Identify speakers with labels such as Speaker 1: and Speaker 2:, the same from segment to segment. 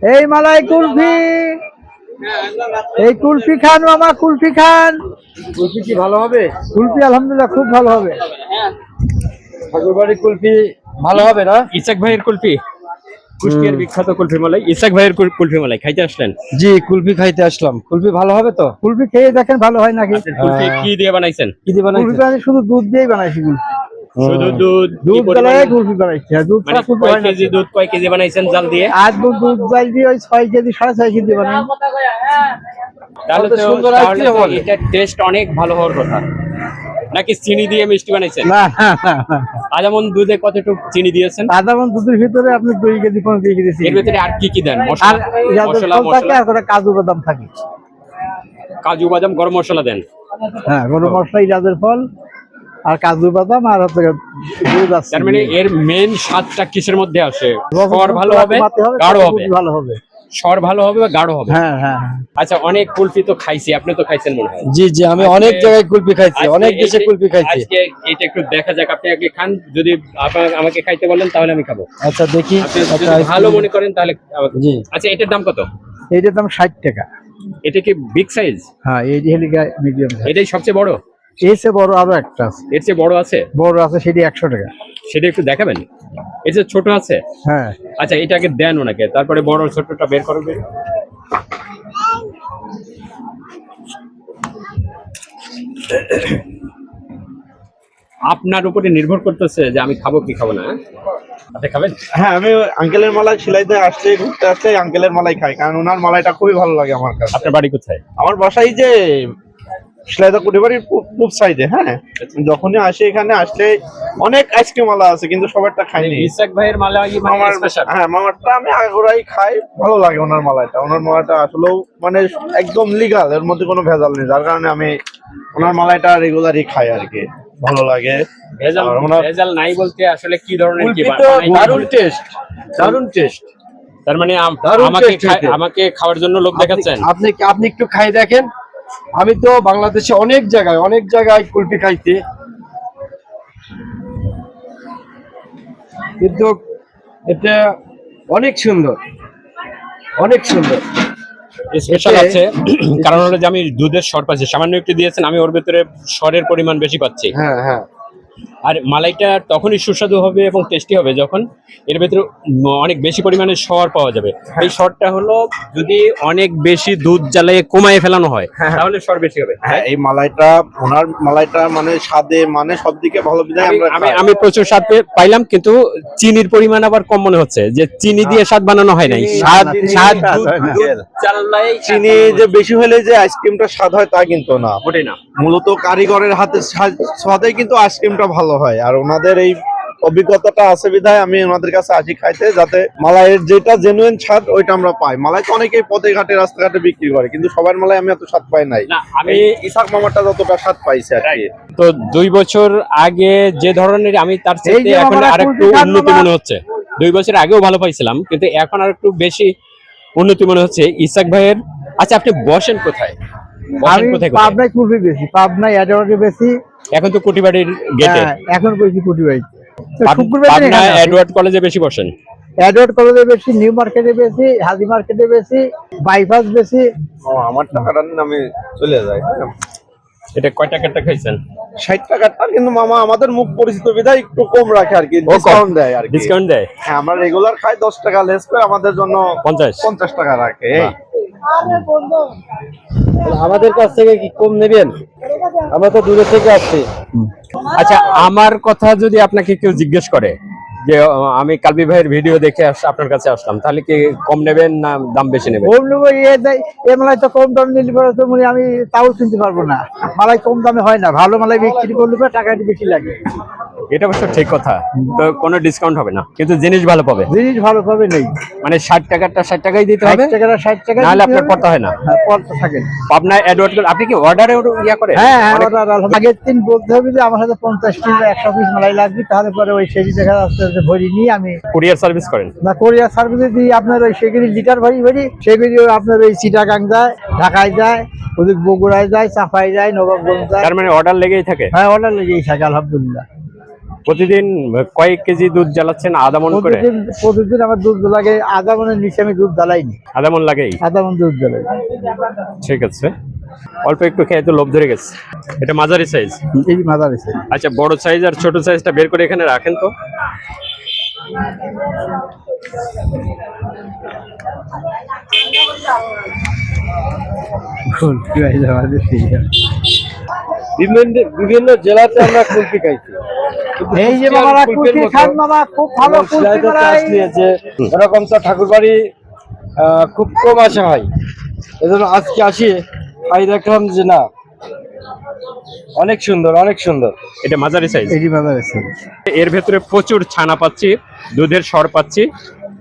Speaker 1: এই মালাই কুলফি, এই কুলফি খান মামা, কুলফি খান।
Speaker 2: কুলফি কি ভালো হবে?
Speaker 1: কুলফি আলহামদুলিল্লাহ খুব ভালো হবে।
Speaker 2: ঠাকুরবাড়ির কুলফি ভালো হবে না?
Speaker 3: ইসাক ভাইয়ের কুলফি, কুষ্টিয়ার বিখ্যাত কুলফি মালাই, ইসাক ভাইয়ের কুলফি মালাই খাইতে আসলেন?
Speaker 2: জি, কুলফি খাইতে আসলাম। কুলফি ভালো হবে তো?
Speaker 1: কুলফি খেয়ে দেখেন ভালো হয় নাকি।
Speaker 3: কুলফি কি দিয়ে বানাইছেন?
Speaker 2: কি দিয়ে
Speaker 1: কুলফি
Speaker 2: বানাইছেন?
Speaker 1: আমি শুধু দুধ দিয়েই বানাইছি কুলফি।
Speaker 3: শুধু দুধ?
Speaker 1: দুধ গলায় কুলফি বানাইছি, আর দুধ
Speaker 3: মানে
Speaker 1: ছাড়া কুলফি
Speaker 3: কয়
Speaker 1: হয় না।
Speaker 3: কেজি দুধ, কয় কেজি বানাইছেন জাল দিয়ে?
Speaker 1: আর দুধ জাল দিয়ে ওই 6 কেজি 6.5 কেজি বানাই।
Speaker 3: তাহলে
Speaker 2: কত
Speaker 3: তো
Speaker 2: সুন্দর
Speaker 3: তাহলে
Speaker 2: আইটেম
Speaker 3: তো
Speaker 2: হবে।
Speaker 3: এটার টেস্ট অনেক ভালো হওয়ার কথা। নাকি চিনি দিয়ে মিষ্টি বানাইছেন?
Speaker 1: না না না না,
Speaker 3: আজামন দুধে কতটুকু চিনি দিয়েছেন?
Speaker 1: আধা মণ দুধের ভিতরে আপনি 2 কেজি 15 কেজি দিয়েছি।
Speaker 3: এর ভিতরে আর কি কি দেন?
Speaker 1: আর
Speaker 3: মশলা,
Speaker 1: ইয়াদের
Speaker 3: মশলা
Speaker 1: ফল থাকে,
Speaker 3: মশলা
Speaker 1: আর করে কাজু বাদাম থাকে।
Speaker 3: কাজু বাদাম, গরম মশলা দেন?
Speaker 1: হ্যাঁ, গরম মশলা, ইয়াদের ফল আর কাজু বাদাম আর হচ্ছে দুধ আছে।
Speaker 3: তার মানে এর মেন স্বাদটা কিসের মধ্যে আসে?
Speaker 1: রসের
Speaker 3: স্বর ভালো হবে,
Speaker 1: মাতে
Speaker 3: গাঢ়
Speaker 1: তাতে
Speaker 3: হবে?
Speaker 1: খুবই ভালো হবে।
Speaker 3: স্বর ভালো হবে বা গাঢ় হবে?
Speaker 1: হ্যাঁ হ্যাঁ হ্যাঁ।
Speaker 3: আচ্ছা, অনেক কুলফি তো খাইছি, আপনি তো খাইছেন মনে হয়।
Speaker 2: জি জি, আমি অনেক জায়গায় কুলফি খাইছি,
Speaker 3: আজকে
Speaker 2: অনেক দেশে কুলফি খাইছি।
Speaker 3: আজকে এটা একটু দেখা যাক, আপনি আগে খান। যদি আমাকে খাইতে বলেন তাহলে আমি খাবো।
Speaker 2: আচ্ছা দেখি।
Speaker 3: আপনি যদি
Speaker 2: আচ্ছা,
Speaker 3: ভালো মনে করেন তাহলে
Speaker 2: জি।
Speaker 3: আচ্ছা, এটার দাম কত?
Speaker 1: এইটার দাম 60 টাকা।
Speaker 3: এটা কি বিগ সাইজ?
Speaker 1: হ্যাঁ, এই হেলিকা মিডিয়াম।
Speaker 3: এটাই সবচেয়ে বড়?
Speaker 1: এর চেয়ে বড় আরো একটা আছে।
Speaker 3: এর চেয়ে বড় আছে?
Speaker 1: বড় আছে, সেটি 100 টাকা।
Speaker 3: সেটা একটু দেখাবেন? এর চেয়ে ছোট আছে?
Speaker 1: হ্যাঁ।
Speaker 3: আচ্ছা, এটাকে দেন ওনাকে, তারপরে বড় ছোটটা বের করবে। আপনার উপরে নির্ভর করতেছে যে আমি খাবো কি খাবো না। আপনি খাবেন?
Speaker 4: হ্যাঁ, আমি আঙ্কেলের মালাই সিলাইতে আসছি, ঘুরতে আসছি, আঙ্কেলের মালাই খাই, কারণ ওনার মালাইটা খুবই ভালো লাগে আমার কাছে।
Speaker 3: আপনার বাড়ি কোথায়?
Speaker 4: আমার বাসায় যে সিলাইদা কুটিবাড়ির পূব সাইডে। হ্যাঁ, যখনই আসি এখানে আসলে অনেক আইসক্রিম আলা আছে, কিন্তু সবারটা খাইনি।
Speaker 3: ইসাক ভাইয়ের মালাই
Speaker 4: মামার
Speaker 3: স্পেশাল।
Speaker 4: হ্যাঁ, মামারটা আমি আগাগোড়াই খাই, ভালো লাগে ওনার মালাইটা। ওনার মালাইটা আসলেও মানে একদম লিগাল, এর মধ্যে কোনো ভেজাল নেই, যার কারণে আমি ওনার মালাইটা রেগুলারই খাই আর কি, ভালো লাগে।
Speaker 3: ভেজাল,
Speaker 4: আর ওনার
Speaker 3: ভেজাল নাই বলতে আসলে কি ধরনের কি
Speaker 2: কুলফি তো
Speaker 3: বানাই?
Speaker 2: দারুণ টেস্ট, দারুণ টেস্ট।
Speaker 3: তার মানে
Speaker 2: দারুণ
Speaker 3: আমাকে
Speaker 2: taste হয়েছে।
Speaker 3: আমাকে খাওয়ার জন্য লোক দেখাচ্ছেন?
Speaker 2: আপনি আপনি একটু খাই দেখেন। আমি তো বাংলাদেশে অনেক জায়গায় কুলফি খাইছি, কিন্তু এটা অনেক সুন্দর, অনেক সুন্দর।
Speaker 3: স্পেশাল আছে কারণ হলো যে আমি দুধের স্বর পাচ্ছি, সামান্য একটু দিয়েছেন, আমি ওর ভিতরে স্বরের পরিমাণ বেশি পাচ্ছি।
Speaker 2: হ্যাঁ হ্যাঁ।
Speaker 3: আর মালাইটা তখনই সুস্বাদু হবে এবং টেস্টি হবে যখন এর ভিতরে অনেক বেশি পরিমাণে স্বর পাওয়া যাবে। এই স্বরটা হলো যদি অনেক বেশি দুধ জ্বালিয়ে কমায় ফেলানো হয় তাহলে স্বর বেশি হবে।
Speaker 4: হ্যাঁ, এই মালাইটা, ওনার মালাইটা মানে স্বাদে মানে সব দিকে ভালো বিধায় আমরা
Speaker 3: আমি
Speaker 4: খাই।
Speaker 3: আমি প্রচুর স্বাদ পাইলাম, কিন্তু চিনির পরিমাণ আবার কম মনে হচ্ছে, যে চিনি দিয়ে স্বাদ বানানো হয় নাই। স্বাদ স্বাদ দুধ জ্বালাই
Speaker 4: চিনি যে বেশি হলে যে আইসক্রিমটা স্বাদ হয় তা কিন্তু না,
Speaker 3: ওঠে না।
Speaker 4: মূলত কারিগরের হাতে স্বাদে কিন্তু আইসক্রিমটা ভালো হয়। আর ওনাদের এই অভিজ্ঞতাটা আছে বিধায় আমি ওনাদের কাছে আসি খাইতে, যাতে মালাইয়ের যেটা জেনুইন স্বাদ ওইটা আমরা পাই। মালাই তো অনেকেই পথে ঘাটে রাস্তাঘাটে বিক্রি করে, কিন্তু সবার মালাই আমি এত স্বাদ পাই নাই।
Speaker 3: না, আমি
Speaker 4: ইসাক মামাটা যতটা স্বাদ পাইছি আর কি।
Speaker 3: তো 2 বছর আগে যে ধরনের আমি তার
Speaker 1: এই
Speaker 3: চেয়ে
Speaker 1: যে
Speaker 3: এখন
Speaker 1: আমরা
Speaker 3: আরেকটু
Speaker 1: কুলফি খান
Speaker 3: উন্নতি
Speaker 1: মামা।
Speaker 3: মনে হচ্ছে। 2 বছর আগেও ভালো পাইছিলাম, কিন্তু এখন আর একটু বেশি উন্নতি মনে হচ্ছে ইসাক ভাইয়ের। আচ্ছা, আপনি বসেন কোথায়? বসেন
Speaker 1: আমি
Speaker 3: কোথায়?
Speaker 1: পাবনায় কুলফি বেশি, পাবনায় এডওয়ার্ডে বেশি।
Speaker 3: এখন তো কুটিবাড়ির গেটে।
Speaker 1: হ্যাঁ, এখন বেশি কুটিবাড়িতে। শুক্রবার দিন
Speaker 3: পাবনা
Speaker 1: এখানে আছি।
Speaker 3: এডওয়ার্ড কলেজে বেশি বসেন?
Speaker 1: এডওয়ার্ড কলেজে বেশি, নিউ মার্কেটে বেশি, হাজি মার্কেটে বেশি, বাইপাস বেশি।
Speaker 4: আমার টাকাটা নিন, আমি চলে যাই। হ্যাঁ,
Speaker 3: এটা কয় টাকারটা খাইছেন?
Speaker 4: 60 টাকাটা কিন্তু মামা আমাদের মুখ পরিচিত বিধায় একটু কম রাখে আর কি, ডিসকাউন্ট দেয় আর কি।
Speaker 3: ডিসকাউন্ট দেয়?
Speaker 4: হ্যাঁ, আমরা রেগুলার খাই 10 টাকা লেস করে, আমাদের জন্য
Speaker 3: 50
Speaker 4: টাকা রাখে। এই
Speaker 2: আমাদের কাছ থেকে কি কম নেবেন? আমরা তো দূরে থেকে আসছি।
Speaker 3: আচ্ছা, আমার কথা যদি আপনাকে কেউ জিজ্ঞেস করে যে আমি কালবি ভাইয়ের ভিডিও দেখে আপনার কাছে আসলাম, তাহলে কি কম নেবেন না দাম বেশি নেবেন?
Speaker 1: কম নেবো, এ মালাই তো কম দাম নিলে পরে তো আমি তাও চিনতে পারবো না। মালাই কম দামে হয় না, ভালো মালাই বিক্রি করলে পরে টাকা একটু বেশি লাগে।
Speaker 3: এটা অবশ্য ঠিক কথা। তো কোনো ডিসকাউন্ট হবে না, কিন্তু জিনিস ভালো পাবে।
Speaker 1: জিনিস ভালো পাবে নেই,
Speaker 3: মানে 60 টাকারটা 60 টাকাই দিতে
Speaker 1: 60
Speaker 3: হবে,
Speaker 1: টাকাটা 60 টাকা
Speaker 3: নাহলে আপনার পড়তে হয় না।
Speaker 1: হ্যাঁ, পড়তে থাকে না।
Speaker 3: আপনার অ্যাডওয়ার্ড আপনি কি অর্ডারে ইয়া করে?
Speaker 1: হ্যাঁ হ্যাঁ, আগের দিন বলতে হবে যে আমার সাথে 50 কিলো 100 পিস মালাই লাগবে, তাহলে পরে ওই সেটি দেখা যাচ্ছে যে ভরি নিয়ে আমি
Speaker 3: কুরিয়ার সার্ভিস করেন?
Speaker 1: না, কোরিয়ার সার্ভিসে দিই আপনার ওই সেগুলি লিটার ভরি সেগুলি আপনার ওই চিটাগাং যায়, ঢাকায় যায়, ওদিক বগুড়ায় যায়, চাপাই যায়, নবাবগঞ্জ যায়।
Speaker 3: তার মানে অর্ডার লেগেই থাকে?
Speaker 1: হ্যাঁ, অর্ডার লেগেই থাকে আলহামদুলিল্লাহ।
Speaker 3: প্রতিদিন কয়েক কেজি দুধ জ্বালাচ্ছেন? আধা মন করে?
Speaker 1: প্রতিদিন আমার দুধ লাগে আধা মনের নিচে, আমি দুধ জ্বালাইনি।
Speaker 3: আধা মন লাগেই?
Speaker 1: আধা মন দুধ জ্বালাই।
Speaker 3: ঠিক আছে, অল্প একটু খেয়ে তো লোভ ধরে গেছে। এটা মাঝারি সাইজ?
Speaker 1: এই মাদার আছে।
Speaker 3: আচ্ছা, বড় সাইজ আর ছোট সাইজটা বের করে এখানে রাখেন তো।
Speaker 2: বিভিন্ন জেলাতে আমরা কুলফি খাইছি।
Speaker 1: এই যে মামারা কুলফি খান মামা, খুব ভালো কুলফি বানায়।
Speaker 2: এরকম তো ঠাকুরবাড়ি খুব কম আসা হয়, এজন্য আজকে আসি খাই দেখলাম যে না, অনেক সুন্দর, অনেক সুন্দর।
Speaker 3: এটা মাঝারি সাইজ?
Speaker 1: এই মাদার আছে।
Speaker 3: এর ভেতরে প্রচুর ছানা পাচ্ছি, দুধের স্বর পাচ্ছি,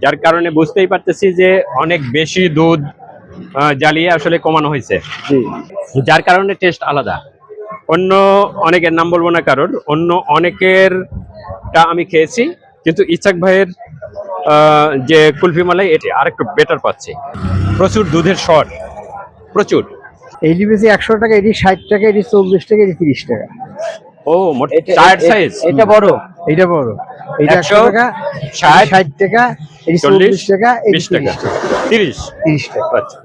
Speaker 3: যার কারণে বুঝতেই পারতেছি যে অনেক বেশি দুধ জ্বালিয়ে আসলে কমানো হয়েছে, যার কারণে টেস্ট আলাদা। অন্য অনেকের নাম বলবো না কারোর, অন্য অনেকেরটা আমি খেয়েছি, কিন্তু ইচ্ছাক ভাইয়ের যে কুলফি মালাই এটি আরেকটু বেটার পাচ্ছি। প্রচুর দুধের স্বর, প্রচুর।
Speaker 1: এইটি বেশি 100 টাকা, এটি 60 টাকা, এটি 40 টাকা, এটি 30 টাকা।
Speaker 3: ও মোট 4 সাইজ?
Speaker 2: এটা বড়,
Speaker 1: এইটা বড়। এইটা 100 টাকা,
Speaker 3: 60
Speaker 1: 60 টাকা, এটি 40 টাকা, এটি
Speaker 3: 20 টাকা, 30
Speaker 1: 30 টাকা।
Speaker 3: আচ্ছা।